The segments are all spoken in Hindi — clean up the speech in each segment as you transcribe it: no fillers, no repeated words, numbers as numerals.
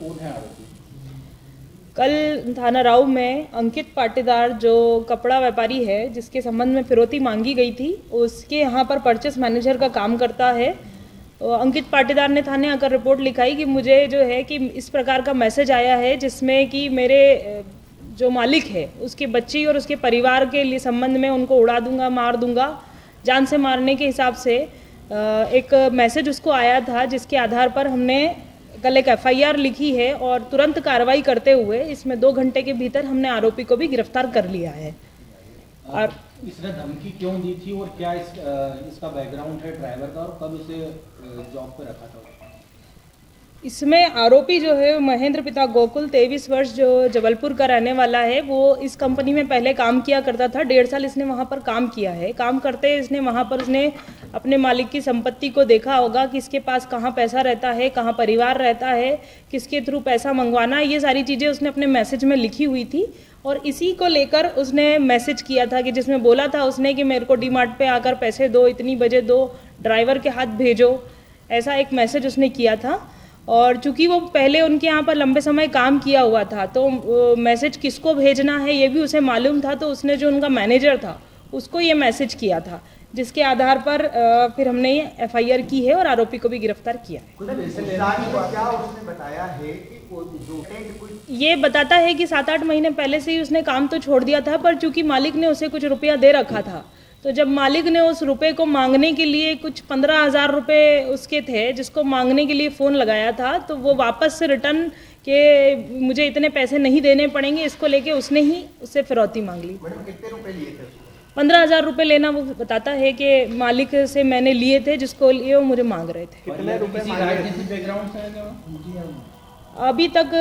कौन है आरोपी? कल थाना राव में अंकित पाटीदार जो कपड़ा व्यापारी है जिसके संबंध में फिरौती मांगी गई थी, उसके यहाँ पर परचेस मैनेजर का काम करता है। अंकित पाटीदार ने थाने आकर रिपोर्ट लिखाई कि मुझे जो है कि इस प्रकार का मैसेज आया है जिसमें कि मेरे जो मालिक है उसकी बच्ची और उसके परिवार के लिए संबंध में उनको उड़ा दूंगा, मार दूंगा, जान से मारने के हिसाब से एक मैसेज उसको आया था, जिसके आधार पर हमने कल एक एफआईआर लिखी है और तुरंत कार्रवाई करते हुए इसमें 2 घंटे के भीतर हमने आरोपी को भी गिरफ्तार कर लिया है। और इसने धमकी क्यों दी थी और क्या इसका बैकग्राउंड है ड्राइवर का, और कब इसे जॉब पे रखा था? इसमें आरोपी जो है महेंद्र पिता गोकुल 23 वर्ष जो जबलपुर का रहने वाला है, वो इस कंपनी में पहले काम किया करता था। 1.5 साल इसने वहाँ पर काम किया है। काम करते इसने वहाँ पर उसने अपने मालिक की संपत्ति को देखा होगा कि इसके पास कहाँ पैसा रहता है, कहाँ परिवार रहता है, किसके थ्रू पैसा मंगवाना है, ये सारी चीज़ें उसने अपने मैसेज में लिखी हुई थी। और इसी को लेकर उसने मैसेज किया था कि जिसमें बोला था उसने कि मेरे को डीमार्ट पे आकर पैसे दो, इतनी बजे दो, ड्राइवर के हाथ भेजो, ऐसा एक मैसेज उसने किया था। और चूंकि वो पहले उनके यहाँ पर लंबे समय काम किया हुआ था तो मैसेज किसको भेजना है ये भी उसे मालूम था, तो उसने जो उनका मैनेजर था उसको ये मैसेज किया था, जिसके आधार पर फिर हमने ये एफआईआर की है और आरोपी को भी गिरफ्तार किया है। क्या उसने बताया है कि ये बताता है कि 7-8 महीने पहले से ही उसने काम तो छोड़ दिया था, पर चूंकि मालिक ने उसे कुछ रुपया दे रखा था, तो जब मालिक ने उस रुपए को मांगने के लिए कुछ 15,000 रुपये उसके थे जिसको मांगने के लिए फ़ोन लगाया था, तो वो वापस से रिटर्न के मुझे इतने पैसे नहीं देने पड़ेंगे, इसको लेके उसने ही उससे फिरौती मांग ली। मैडम कितने रुपए लिए थे? 15,000 रुपये लेना वो बताता है कि मालिक से मैंने लिए थे, जिसको लिए वो मुझे मांग रहे थे। कितने रुपए राजनीतिक बैकग्राउंड से है क्या? अभी तक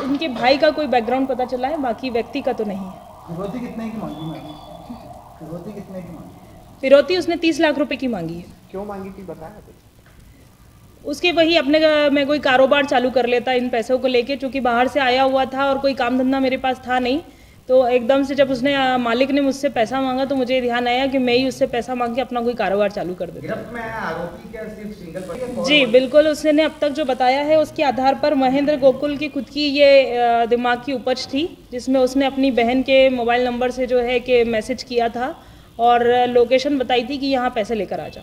उनके भाई का कोई बैकग्राउंड पता चला है, बाकी व्यक्ति का तो नहीं है। फिरौती कितने की मांगी मैडम? फिरौती कितने की मांगी? फिरौती उसने 30 लाख रुपए की मांगी है। क्यों मांगी थी बताया कुछ? उसके वही अपने में कोई कारोबार चालू कर लेता इन पैसों को लेके, चूंकि बाहर से आया हुआ था और कोई काम धंधा मेरे पास था नहीं, तो एकदम से जब उसने मालिक ने मुझसे पैसा मांगा तो मुझे ध्यान आया कि मैं ही उससे पैसा मांग के अपना कोई कारोबार चालू कर देता। गिरफ्त में आया आरोपी क्या सिर्फ सिंगल? जी बिल्कुल, उसने अब तक जो बताया है उसके आधार पर महेंद्र गोकुल की खुद की ये दिमाग की उपज थी, जिसमें उसने अपनी बहन के मोबाइल नंबर से जो है कि मैसेज किया था और लोकेशन बताई थी कि यहाँ पैसे लेकर आ जाओ।